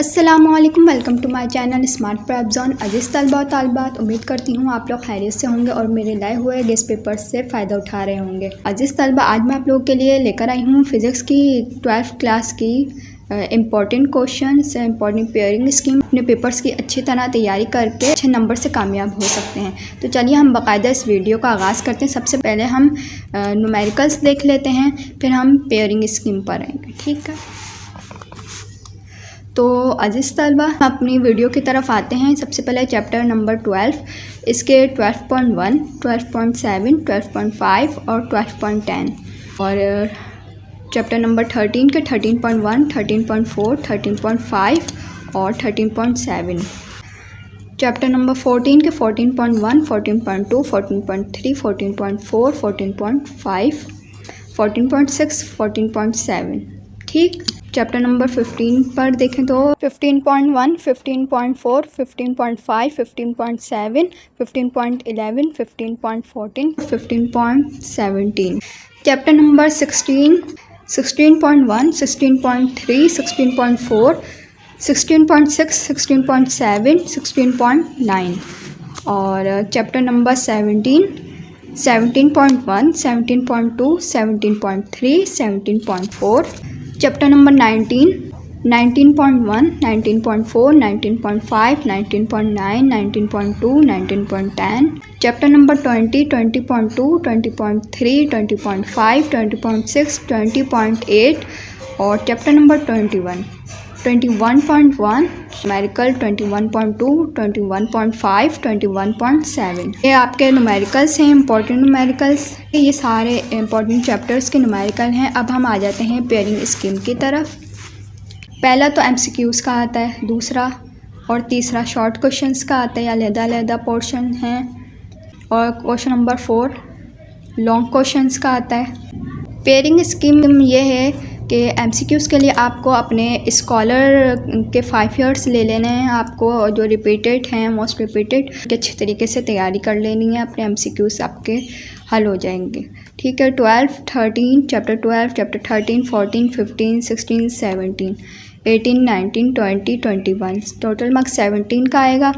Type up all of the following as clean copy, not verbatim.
अस्सलामुअलैकुम, welcome to my channel smart prep zone. अजीज़ तलबा और तालिबात, उम्मीद करती हूँ आप लोग खैरियत से होंगे और मेरे लाए हुए गेस्ट पेपर से फ़ायदा उठा रहे होंगे। अजीज़ तलबा, आज मैं आप लोगों के लिए लेकर आई हूँ फ़िज़िक्स की 12th क्लास की important question, important pairing scheme. अपने पेपर्स की अच्छी तरह तैयारी करके अच्छे नंबर से कामयाब हो सकते हैं। तो चलिए हम बाकायदा इस वीडियो का आगाज़ करते हैं। सबसे पहले हम न्यूमेरिकल्स देख लेते हैं, फिर हम पेयरिंग स्कीम पर आएंगे। ठीक है, तो अजीज़ तलबा अपनी वीडियो की तरफ आते हैं। सबसे पहले चैप्टर नंबर 12, इसके 12.1, 12.7, 12.5 और 12.10, और चैप्टर नंबर 13 के 13.1, 13.4, 13.5 और 13.7, चैप्टर नंबर 14 के 14.1, 14.2, 14.3, 14.4, 14.5, 14.6, 14.7। ठीक, चैप्टर नंबर 15 पर देखें तो 15.1, 15.4, 15.5, 15.7, 15.11, 15.14, 15.17। चैप्टर नंबर 16, 16.1, 16.3, 16.4, 16.6, 16.7, 16.9, और chapter number 17, 17.1, 17.2, 17.3, 17.4, chapter number 19, 19.1, 19.4, 19.5, 19.9, 19.2, 19.10, chapter number 20, 20.2, 20.3, 20.5, 20.6, 20.8, और चैप्टर नंबर 21, 21.1, न्यूमेरिकल 21.2, 21.5, 21.7। ये आपके न्यूमेरिकल्स हैं, इंपॉर्टेंट न्यूमेरिकल्स। ये सारे इंपॉर्टेंट चैप्टर्स के न्यूमेरिकल हैं। अब हम आ जाते हैं पेयरिंग स्कीम की तरफ। पहला तो एमसीक्यूज़ का आता है, दूसरा और तीसरा शॉर्ट क्वेश्चंस का आता है, या अलग-अलग पोर्शन हैं, और क्वेश्चन नंबर 4 लॉन्ग क्वेश्चंस का आता है। पेयरिंग स्कीम ये है कि एमसीक्यूज़ के लिए आपको अपने स्कॉलर के 5 ईयर्स ले लेने हैं। आपको जो रिपीटेड हैं, मोस्ट रिपीटेड, अच्छे तरीके से तैयारी कर लेनी है। अपने एमसीक्यूज़ आपके हल हो जाएंगे। ठीक है, 12, 13, चैप्टर 12, चैप्टर 13, 14, 15, 16, 17, 18, 19, 20, 21, टोटल मार्क्स 17 का आएगा।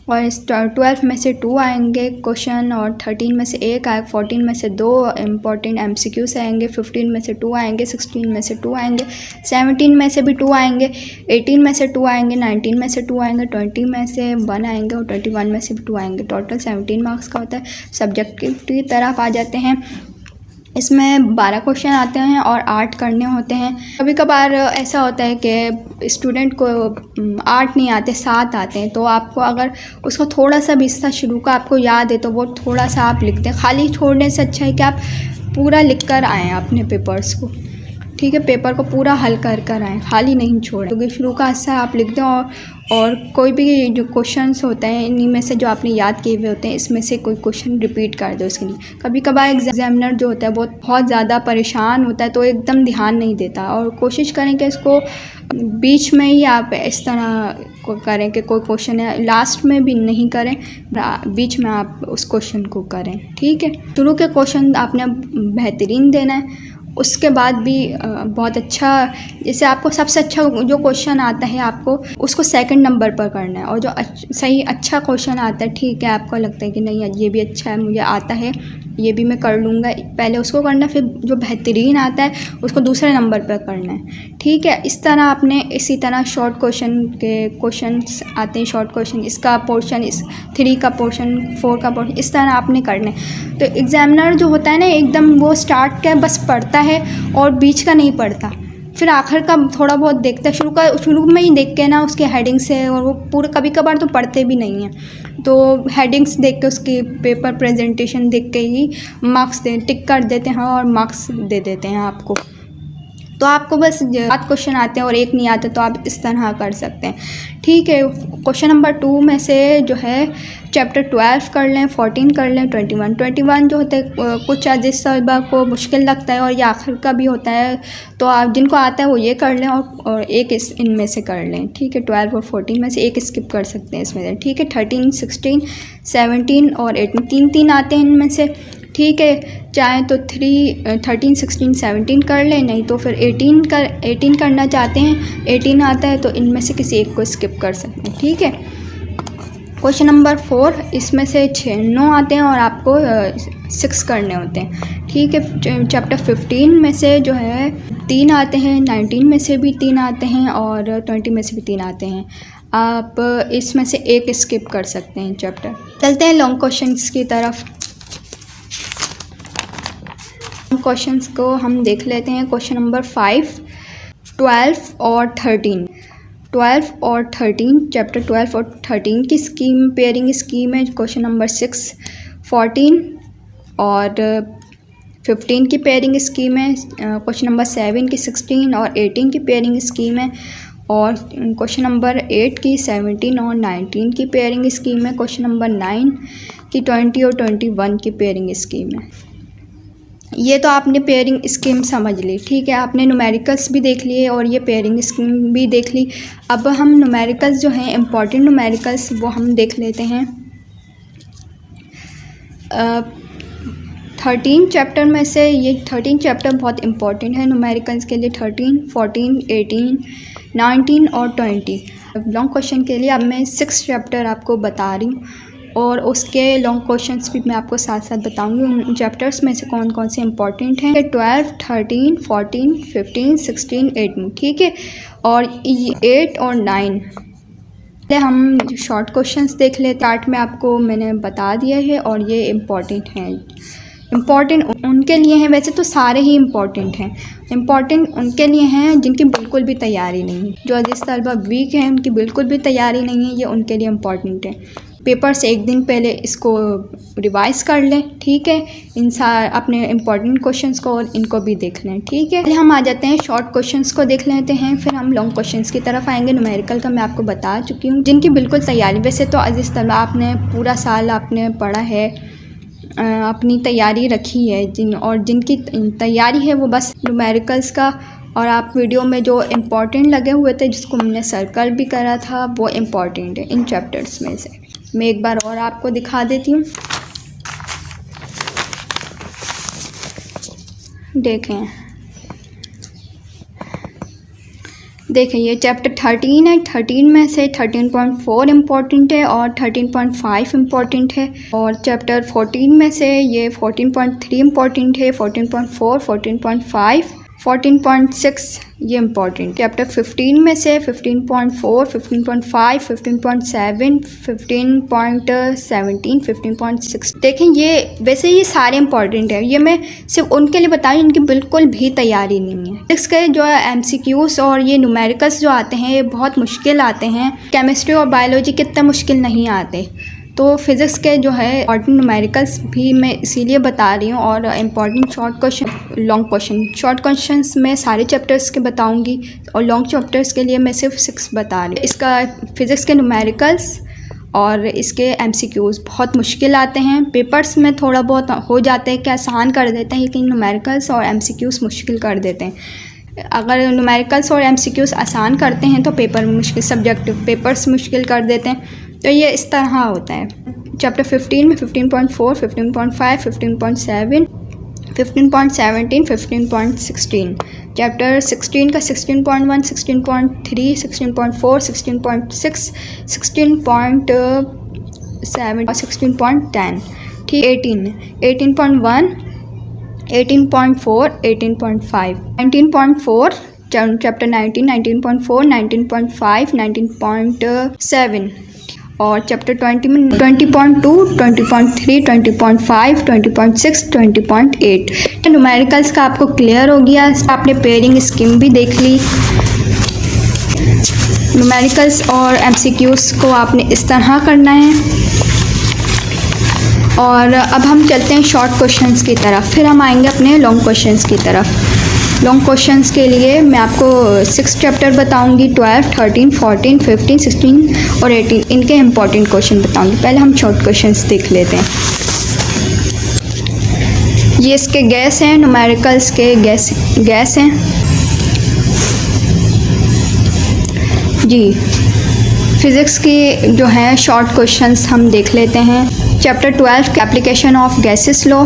और इस 12 में से 2 आएंगे क्वेश्चन, और 13 में से 1 आएगा, 14 में से 2 इम्पॉर्टेंट एमसीक्यूज़ आएंगे, 15 में से 2 आएंगे, 16 में से 2 आएंगे, 17 में से भी 2 आएंगे, 18 में से 2 आएंगे, 19 में से 2 आएंगे, 20 में से 1 आएंगे, और 21 में से भी 2 आएंगे। टोटल 17 मार्क्स का होता है। सब्जेक्टिव की तरफ आ जाते हैं। इसमें 12 क्वेश्चन आते हैं और 8 करने होते हैं। कभी कभार ऐसा होता है कि स्टूडेंट को 8 नहीं आते, 7 आते हैं, तो आपको अगर उसको थोड़ा सा भी हिस्सा शुरू का आपको याद है तो वो थोड़ा सा आप लिख दें। खाली छोड़ने से अच्छा है कि आप पूरा लिख कर आएँ अपने पेपर्स को। ठीक है, पेपर को पूरा हल कर आएँ, खाली नहीं छोड़ें। क्योंकि शुरू का हिस्सा आप लिख दें, और कोई भी जो क्वेश्चंस होते हैं इन्हीं में से जो आपने याद किए हुए होते हैं, इसमें से कोई क्वेश्चन रिपीट कर दो इसके लिए। कभी कभार एग्जामिनर जो होता है वो बहुत ज़्यादा परेशान होता है, तो एकदम ध्यान नहीं देता। और कोशिश करें कि इसको बीच में ही आप इस तरह करें कि कोई क्वेश्चन है लास्ट में भी नहीं करें, बीच में आप उस क्वेश्चन को करें। ठीक है, शुरू के क्वेश्चन आपने बेहतरीन देना है, उसके बाद भी बहुत अच्छा, जैसे आपको सबसे अच्छा जो क्वेश्चन आता है आपको उसको सेकंड नंबर पर करना है, और जो सही अच्छा क्वेश्चन आता है, ठीक है, आपको लगता है कि नहीं ये भी अच्छा है, मुझे आता है, ये भी मैं कर लूँगा, पहले उसको करना है, फिर जो बेहतरीन आता है उसको दूसरे नंबर पर करना है। ठीक है, इस तरह आपने इसी तरह शॉर्ट क्वेश्चन के क्वेश्चंस आते हैं, शॉर्ट क्वेश्चन, इसका पोर्शन, इस 3 का पोर्शन, 4 का पोर्शन, इस तरह आपने करना है। तो एग्ज़ामिनर जो होता है ना, एकदम वो स्टार्ट का बस पढ़ता है और बीच का नहीं पढ़ता, फिर आखिर का थोड़ा बहुत देखता है। शुरू में ही देख के ना उसके हेडिंग से, और वो पूरा कभी कभार तो पढ़ते भी नहीं हैं, तो हेडिंग्स देख के उसकी पेपर प्रेजेंटेशन देख के ही मार्क्स टिक कर देते हैं और मार्क्स दे देते हैं आपको। तो आपको बस 7 क्वेश्चन आते हैं और 1 नहीं आता, तो आप इस तरह कर सकते हैं। ठीक है, क्वेश्चन नंबर 2 में से जो है चैप्टर 12 कर लें, 14 कर लें, 21 जो होता है कुछ जिस तलबा को मुश्किल लगता है और ये आखिर का भी होता है, तो आप जिनको आता है वो ये कर लें, और एक इनमें से कर लें। ठीक है, 12 और 14 में से एक स्किप कर सकते हैं इसमें से। ठीक है, 13, 16, 17 और 18, 3 आते हैं इनमें से। ठीक है। चाहे तो 13, 16, 17 कर लें, नहीं तो फिर 18 करना चाहते हैं, 18 आता है तो इनमें से किसी एक को स्किप कर सकते हैं, ठीक है। क्वेश्चन नंबर 4, इसमें से 9 आते हैं और आपको 6 करने होते हैं, ठीक है। चैप्टर 15 में से जो है 3 आते हैं, 19 में से भी 3 आते हैं और 20 में से भी 3 आते हैं। आप इसमें से एक स्किप कर सकते हैं चैप्टर। चलते हैं लॉन्ग क्वेश्चंस की तरफ। क्वेश्चंस को हम देख लेते हैं। क्वेश्चन नंबर 5, 12 और 13, 12 और 13, चैप्टर 12 और 13 की स्कीम, पेयरिंग स्कीम है। क्वेश्चन नंबर 6, 14 और 15 की पेयरिंग स्कीम है। क्वेश्चन नंबर 7 की 16 और 18 की पेयरिंग स्कीम है। और क्वेश्चन नंबर 8 की 17 और 19 की पेयरिंग स्कीम है। क्वेश्चन नंबर 9 की 20 और 21 की पेयरिंग स्कीम है। ये तो आपने पेयरिंग स्कीम समझ ली, ठीक है। आपने न्यूमेरिकल्स भी देख लिए और ये पेयरिंग स्कीम भी देख ली। अब हम न्यूमेरिकल्स जो हैं, इम्पॉर्टेंट न्यूमेरिकल्स, वो हम देख लेते हैं। 13 चैप्टर में से ये 13 चैप्टर बहुत इम्पॉर्टेंट है न्यूमेरिकल्स के लिए। 13, 14, 18, 19 और 20 लॉन्ग क्वेश्चन के लिए अब मैं 6 चैप्टर आपको बता रही हूँ और उसके लॉन्ग क्वेश्चंस भी मैं आपको साथ साथ बताऊंगी। उन चैप्टर्स में से कौन कौन से इंपॉर्टेंट हैं। 12, 13, 14, 15, 16, 18, ठीक है। और 8 और 9 हम शॉर्ट क्वेश्चंस देख लेते हैं। 8 में आपको मैंने बता दिया है और ये इम्पॉर्टेंट हैं। इम्पॉर्टेंट उनके लिए हैं, वैसे तो सारे ही इम्पॉर्टेंट हैं। इम्पॉर्टेंट उनके लिए हैं जिनकी बिल्कुल भी तैयारी नहीं है, जो जिस तलबा वीक हैं उनकी बिल्कुल भी तैयारी नहीं है, ये उनके लिए इम्पॉर्टेंट है। पेपर से एक दिन पहले इसको रिवाइज़ कर लें, ठीक है। अपने इम्पॉर्टेंट क्वेश्चंस को और इनको भी देख लें, ठीक है। हम आ जाते हैं शॉर्ट क्वेश्चंस को देख लेते हैं, फिर हम लॉन्ग क्वेश्चंस की तरफ आएंगे। न्यूमेरिकल का मैं आपको बता चुकी हूँ, जिनकी बिल्कुल तैयारी, वैसे तो अजीज़ तलबा आपने पूरा साल आपने पढ़ा है, अपनी तैयारी रखी है, जिनकी तैयारी है वो बस न्यूमेरिकल्स का, और आप वीडियो में जो इम्पॉर्टेंट लगे हुए थे जिसको हमने सर्कल भी करा था वो इम्पॉर्टेंट है इन चैप्टर्स में से। मैं एक बार और आपको दिखा देती हूँ, देखें ये चैप्टर 13 है। 13 में से 13.4 इम्पॉर्टेंट है और 13.5 इम्पॉर्टेंट है। और चैप्टर 14 में से ये 14.3 इम्पॉर्टेंट है, 14.4, 14.5, 14.6 ये इम्पॉर्टेंट। चैप्टर 15 में से 15.4, 15.5, 15.7, 15.17, 15.6 देखें। ये वैसे ये सारे इम्पॉर्टेंट है, ये मैं सिर्फ उनके लिए बता रही हूँ जिनकी बिल्कुल भी तैयारी नहीं है। इसके जो MCQs और ये न्यूमेरिकल्स जो आते हैं ये बहुत मुश्किल आते हैं। केमिस्ट्री और बायोलॉजी कितने मुश्किल नहीं आते, तो फिज़िक्स के जो है इम्पॉर्टेंट न्यूमेरिकल्स भी मैं इसीलिए बता रही हूँ। और important short question, long question, short questions मैं सारे चैप्टर्स के बताऊँगी और लॉन्ग चैप्टर्स के लिए मैं सिर्फ 6 बता रही हूँ। इसका फ़िज़िक्स के न्यूमेरिकल्स और इसके MCQs बहुत मुश्किल आते हैं। पेपर्स में थोड़ा बहुत हो जाते हैं कि आसान कर देते हैं, लेकिन न्यूमेरिकल्स और MCQs मुश्किल कर देते हैं। अगर न्यूमेरिकल्स और MCQs आसान करते हैं तो पेपर मुश्किल, सब्जेक्टिव पेपर्स मुश्किल कर देते हैं। तो ये इस तरह होता है। चैप्टर 15 में 15.4, 15.5, 15.7, 15.17, 15.16। चैप्टर 16 का 16.1, 16.3, 16.4, 16.6, 16.7 और 16.10, ठीक। 18.1, 18.4, 18.5, 19.4, चैप्टर 19, 19.4, 19.5, 19.7 और चैप्टर 20 में 20.2, 20.3, 20.5, 20.6, 20.8। न्यूमेरिकल्स का आपको क्लियर हो गया। आपने पेयरिंग स्कीम भी देख ली। न्यूमेरिकल्स और MCQs को आपने इस तरह करना है। और अब हम चलते हैं शॉर्ट क्वेश्चंस की तरफ, फिर हम आएंगे अपने लॉन्ग क्वेश्चंस की तरफ। लॉन्ग क्वेश्चंस के लिए मैं आपको 6 चैप्टर बताऊंगी, 12, 13, 14, 15, 16 और 18 इनके इम्पॉर्टेंट क्वेश्चन बताऊंगी। पहले हम शॉर्ट क्वेश्चंस देख लेते हैं। ये इसके गैस हैं, न्यूमेरिकल्स के गैस हैं जी। फिज़िक्स की जो है शॉर्ट क्वेश्चंस हम देख लेते हैं। Chapter 12 application of Gauss's law,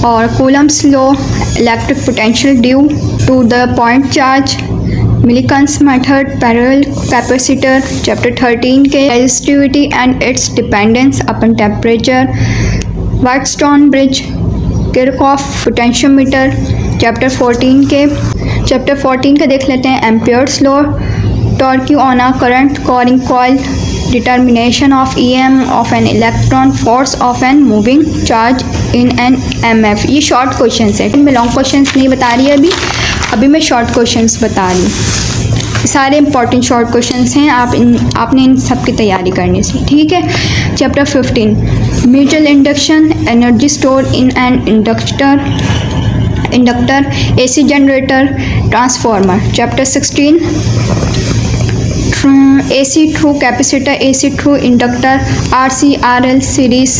और Coulomb's law, electric potential due to the point charge, Millikan's method, parallel capacitor, chapter 13 के resistivity and its dependence upon temperature, Wheatstone bridge, Kirchhoff potentiometer, chapter 14 के देख लेते हैं Ampere's law, torque on a current carrying coil, determination of EM of an electron, force of an moving charge in an MF। ये short questions है, मैं long questions नहीं बता रही अभी मैं शॉर्ट क्वेश्चंस बता रही हूँ। सारे इंपॉर्टेंट शॉर्ट क्वेश्चंस हैं, आपने इन सब की तैयारी करनी है, ठीक है। Chapter 15 mutual induction, energy store in an inductor, AC generator, transformer. Chapter 16 AC through capacitor, AC through inductor, RC RL series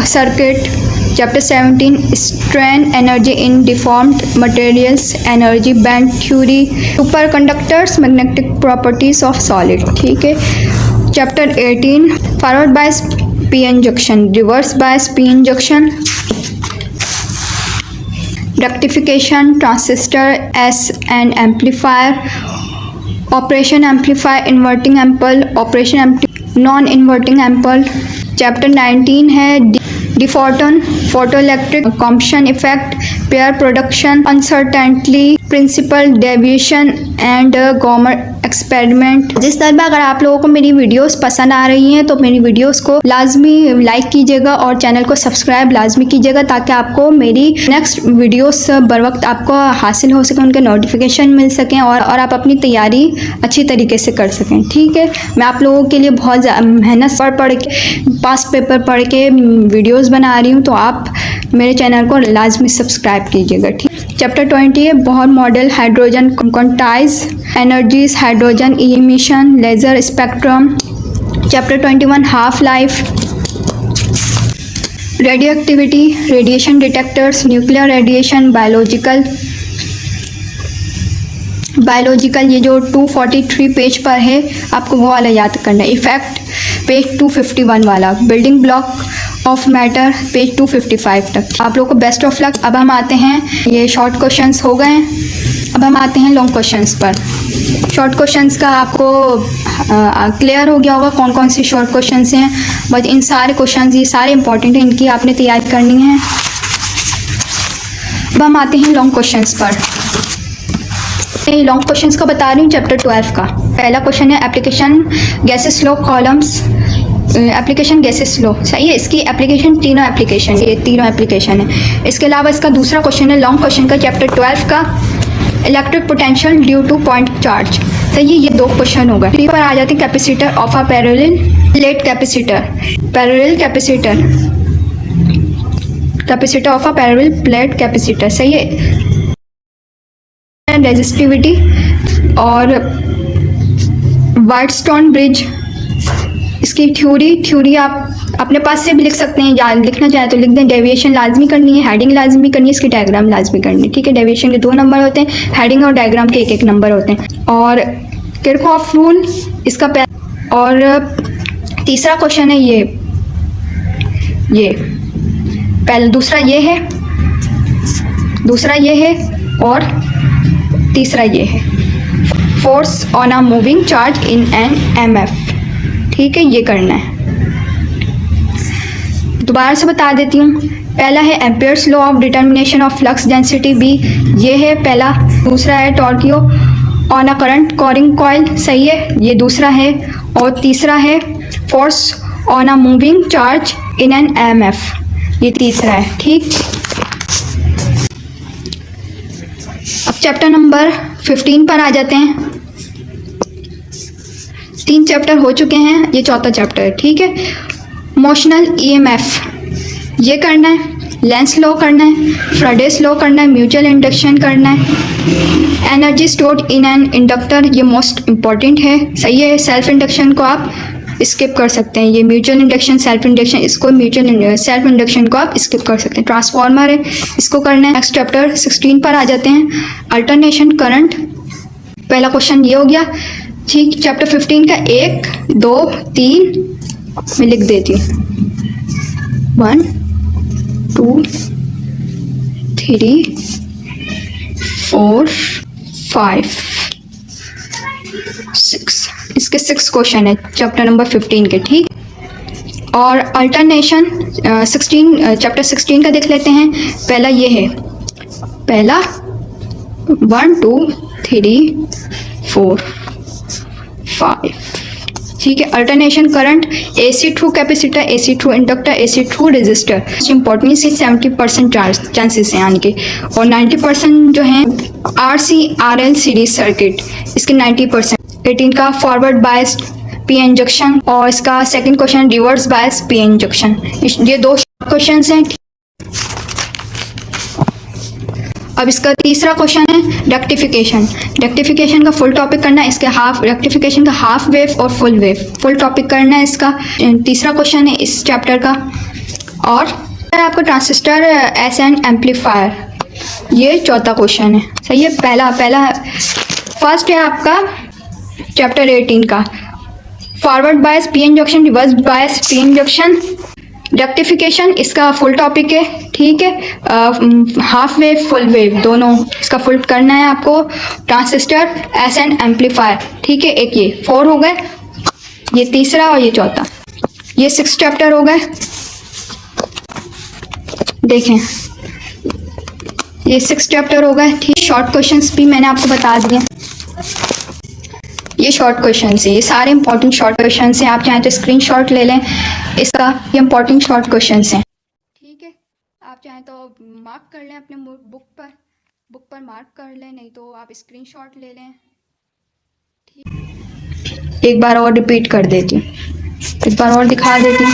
circuit. Chapter 17 strain energy in deformed materials, energy band theory, super conductors, magnetic properties of solid, ठीक है। Chapter 18 forward bias P injection, reverse bias P injection, rectification, transistor S and amplifier, operation amplifier, inverting ample, operation non inverting ample. Chapter 19 है डिफॉर्टन, photo electric Compton effect, pair production, uncertainty principle, Davisson and Germer experiment. जिस तरह अगर आप लोगों को मेरी videos पसंद आ रही हैं तो मेरी वीडियोस को लाजमी लाइक कीजिएगा और चैनल को सब्सक्राइब लाजमी कीजिएगा ताकि आपको मेरी नेक्स्ट वीडियोस बर वक्त आपको हासिल हो सके, उनके नोटिफिकेशन मिल सकें और आप अपनी तैयारी अच्छी तरीके से कर सकें, ठीक है। मैं आप लोगों के लिए बहुत मेहनत पढ़ के पास्ट पेपर पढ़ के वीडियोज़ बना रही हूँ, तो आप मेरे चैनल को लाजमी सब्सक्राइब कीजिएगा, ठीक। चैप्टर 20 है Bohr model, hydrogen quantize, energies, hydrogen emission, laser spectrum. Chapter 21 half life, radio activity, radiation detectors, nuclear radiation, biological ये जो 243 पेज पर है आपको वो वाला याद करना है। इफेक्ट पेज 251 वाला, building block of matter page 255 तक। आप लोगों को बेस्ट ऑफ लक। अब हम आते हैं, ये शॉर्ट क्वेश्चंस हो गए हैं, अब हम आते हैं लॉन्ग क्वेश्चंस पर। शॉर्ट क्वेश्चंस का आपको क्लियर हो गया होगा कौन कौन से शॉर्ट क्वेश्चंस हैं, बट इन सारे क्वेश्चंस ये सारे इंपॉर्टेंट हैं, इनकी आपने तैयारी करनी है। अब हम आते हैं लॉन्ग क्वेश्चंस पर। मैं लॉन्ग क्वेश्चंस का बता रही हूँ चैप्टर 12 का। पहला क्वेश्चन है एप्लीकेशन गैसेस लो कॉलम्स, एप्लीकेशन गैसेस लो, सही है। इसकी एप्लीकेशन तीनों एप्लीकेशन, ये तीनों एप्लीकेशन है। इसके अलावा इसका दूसरा क्वेश्चन है लॉन्ग क्वेश्चन का चैप्टर 12 का, electric potential due to point charge, सही है। ये दो क्वेश्चन होगा। थ्री पर आ जाते हैं capacitor of a parallel plate capacitor, parallel capacitor, capacitor of a parallel plate capacitor, सही है। रेजिस्टिविटी और व्हाइटस्टोन ब्रिज, इसकी थ्योरी आप अपने पास से भी लिख सकते हैं, या लिखना चाहें तो लिख दें। डेविएशन लाजमी करनी है, हेडिंग लाजमी करनी है, इसकी डायग्राम लाजमी करनी है, ठीक है। डेविएशन के 2 नंबर होते हैं, हेडिंग और डायग्राम के 1-1 नंबर होते हैं। और किरचॉफ रूल इसका और तीसरा क्वेश्चन है ये पहले, दूसरा ये है और तीसरा ये है, force on a moving charge in an MF, ठीक है। ये करना है, दोबारा से बता देती हूँ। पहला है Ampere's law of determination of flux density B, ये है पहला। दूसरा है टॉर्क्यू on a current carrying coil, सही है, ये दूसरा है। और तीसरा है force on a moving charge in an MF, ये तीसरा है, ठीक। अब चैप्टर नंबर 15 पर आ जाते हैं। 3 चैप्टर हो चुके हैं, ये चौथा चैप्टर है, ठीक है। मोशनल EMF ये करना है, लेंस लॉ करना है, फ्राडेस लॉ करना है, म्यूचुअल इंडक्शन करना है, energy stored in an inductor, ये मोस्ट इम्पॉर्टेंट है, सही है। सेल्फ इंडक्शन को आप स्किप कर सकते हैं, ये म्यूचुअल इंडक्शन सेल्फ इंडक्शन, इसको म्यूचुअल सेल्फ इंडक्शन को आप स्किप कर सकते हैं। ट्रांसफार्मर है, इसको करना है। नेक्स्ट चैप्टर 16 पर आ जाते हैं, अल्टरनेशन करंट, पहला क्वेश्चन ये हो गया, ठीक। चैप्टर 15 का 1, 2, 3 मैं लिख देती हूँ, 1, 2, 3 4 5 6, इसके 6 क्वेश्चन है चैप्टर नंबर 15 के, ठीक। और अल्टरनेशन 16 चैप्टर 16 का देख लेते हैं। पहला ये है, पहला 1 2 3 4 5, ठीक है। Alternation current, AC through capacitor, AC through inductor, AC through register. Important इसकी 70% चांसेस हैं यानी कि, और 90% जो हैं RC RL सीरीज सर्किट, इसके 90%। 18 का फॉरवर्ड बायस्ड PN जंक्शन, और इसका second question reverse biased PN junction. ये 2 क्वेश्चन हैं। अब इसका तीसरा क्वेश्चन है रेक्टिफिकेशन। रेक्टिफिकेशन का फुल टॉपिक करना है, इसके रेक्टिफिकेशन का हाफ वेव और फुल वेव फुल टॉपिक करना है इसका। तीसरा क्वेश्चन है इस चैप्टर का। और आपका ट्रांजिस्टर SN एम्पलीफायर, ये चौथा क्वेश्चन है, सही है। पहला फर्स्ट है आपका चैप्टर 18 का forward bias PN junction, reverse bias PN junction, rectification, इसका फुल टॉपिक है, ठीक है। हाफ वेव फुल वेव दोनों इसका फुल करना है आपको। ट्रांजिस्टर SN एम्पलीफायर, ठीक है। एक ये 4 हो गए, ये तीसरा और ये चौथा, ये 6 चैप्टर हो गए। देखें ये 6 चैप्टर हो गए, ठीक। शॉर्ट क्वेश्चंस भी मैंने आपको बता दिए, ये शॉर्ट क्वेश्चन है, ये सारे इंपॉर्टेंट शॉर्ट क्वेश्चन हैं। आप चाहें तो स्क्रीनशॉट ले लें इसका, ये इंपॉर्टेंट शॉर्ट क्वेश्चन हैं, ठीक है। आप चाहें तो मार्क कर लें अपने बुक पर मार्क कर लें, नहीं तो आप स्क्रीनशॉट ले लें, ठीक। एक बार और रिपीट कर देती हूँ, एक बार और दिखा देती हूँ।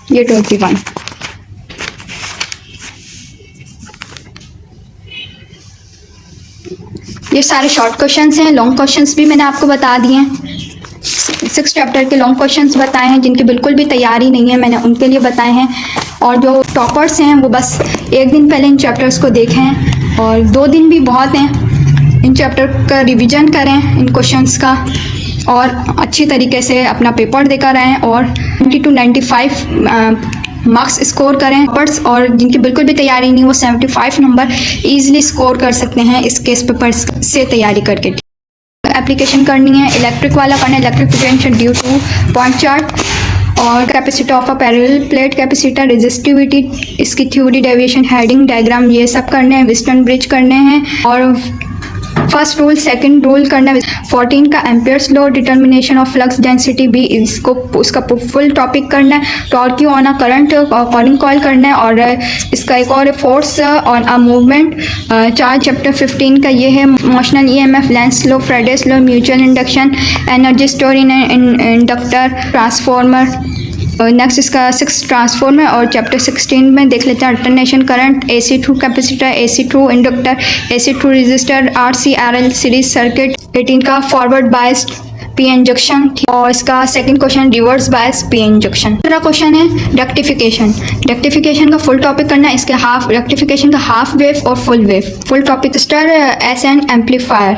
ये 21, ये सारे शॉर्ट क्वेश्चंस हैं। लॉन्ग क्वेश्चंस भी मैंने आपको बता दिए हैं, 6 चैप्टर के लॉन्ग क्वेश्चंस बताए हैं। जिनकी बिल्कुल भी तैयारी नहीं है मैंने उनके लिए बताए हैं, और जो टॉपर्स हैं वो बस एक दिन पहले इन चैप्टर्स को देखें, और 2 दिन भी बहुत हैं। इन चैप्टर का रिवीजन करें, इन क्वेश्चंस का, और अच्छी तरीके से अपना पेपर देकर आएँ और 90 to 95 मार्क्स स्कोर करें। टॉपर्स और जिनकी बिल्कुल भी तैयारी नहीं वो 75 नंबर ईजिली स्कोर कर सकते हैं इस केस पेपर से तैयारी करके। एप्लीकेशन करनी है, इलेक्ट्रिक वाला करना है, electric potential due to point charge, और capacitor of a parallel plate capacitor, resistivity, इसकी थ्योरी, डेविएशन, हेडिंग, डायग्राम, ये सब करने हैं। विस्टन ब्रिज करने हैं, और फर्स्ट रूल सेकंड रूल करना है। 14 का Ampere's law, determination of flux density भी इसको उसका फुल टॉपिक करना है। Torque on a current carrying coil करना है, और इसका एक और force on a movement. Charge chapter 15 का ये है motional EMF, Lenz law, Faraday's law, mutual induction, energy store in inductor, transformer. Next इसका 6 ट्रांसफॉर्मर, और चैप्टर 16 में देख लेते हैं alternation current, AC through capacitor, AC through inductor, AC through register, RC RL series circuit. 18 का forward biased PN junction, और इसका second question reverse biased PN junction. दूसरा क्वेश्चन है रेक्टिफिकेशन। रेक्टिफिकेशन का फुल टॉपिक करना है, इसके रेक्टिफिकेशन का हाफ वेव और full wave full topic. SN amplifier,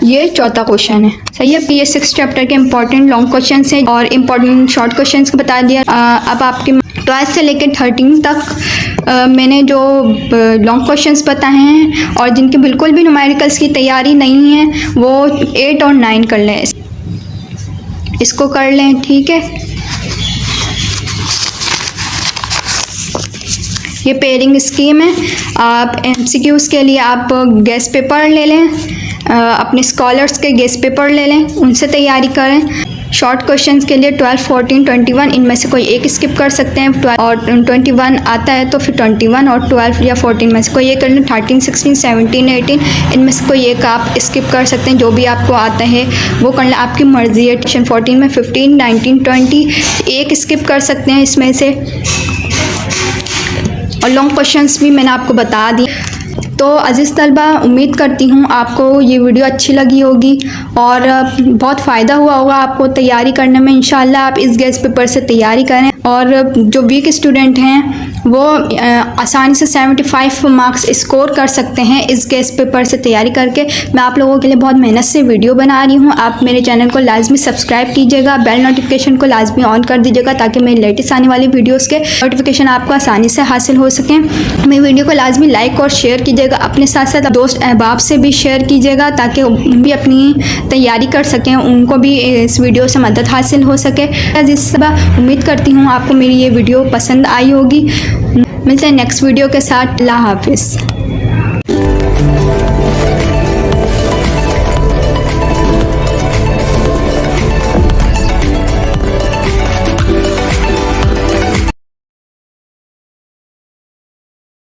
ये चौथा क्वेश्चन है, सही है। ये 6 चैप्टर के इंपॉर्टेंट लॉन्ग क्वेश्चन हैं और इंपॉर्टेंट शॉर्ट क्वेश्चन को बता दिया। अब आपके 12 से लेकर 13 तक मैंने जो लॉन्ग क्वेश्चंस बताए हैं, और जिनके बिल्कुल भी न्यूमेरिकल्स की तैयारी नहीं है वो 8 और 9 कर लें, इसको कर लें, ठीक है। ये पेयरिंग स्कीम है। आप MCQs के लिए आप गेस्ट पेपर ले लें, अपने स्कॉलर्स के गेस्ट पेपर ले लें, उनसे तैयारी करें। शॉर्ट क्वेश्चंस के लिए 12, 14, 21 इनमें से कोई एक स्किप कर सकते हैं, 12 और 21 आता है तो फिर 21 और 12 या 14 में से कोई एक कर लें। 13, 16, 17, 18 इनमें से कोई एक आप स्किप कर सकते हैं, जो भी आपको आता है वो कर लें, आपकी मर्जी है। 14 में 15, 19, 20 एक स्किप कर सकते हैं इसमें से। और लॉन्ग क्वेश्चंस भी मैंने आपको बता दिए। तो अज़ीज़ तलबा, उम्मीद करती हूँ आपको ये वीडियो अच्छी लगी होगी और बहुत फ़ायदा हुआ होगा आपको तैयारी करने में। इंशाल्लाह आप इस गेस्ट पेपर से तैयारी करें और जो वीक स्टूडेंट हैं वो आसानी से 75 मार्क्स स्कोर कर सकते हैं इस गेस्ट पेपर से तैयारी करके। मैं आप लोगों के लिए बहुत मेहनत से वीडियो बना रही हूँ। आप मेरे चैनल को लाजमी सब्सक्राइब कीजिएगा, बेल नोटिफिकेशन को लाजमी ऑन कर दीजिएगा ताकि मेरी लेटेस्ट आने वाली वीडियोस के नोटिफिकेशन आपको आसानी से हासिल हो सकें। मेरी वीडियो को लाजमी लाइक और शेयर कीजिएगा, अपने साथ साथ दोस्त अहबाब से भी शेयर कीजिएगा ताकि भी अपनी तैयारी कर सकें, उनको भी इस वीडियो से मदद हासिल हो सके। जिस उम्मीद करती हूँ आपको मेरी ये वीडियो पसंद आई होगी। मिलते हैं नेक्स्ट वीडियो के साथ। अल्लाह हाफिज़।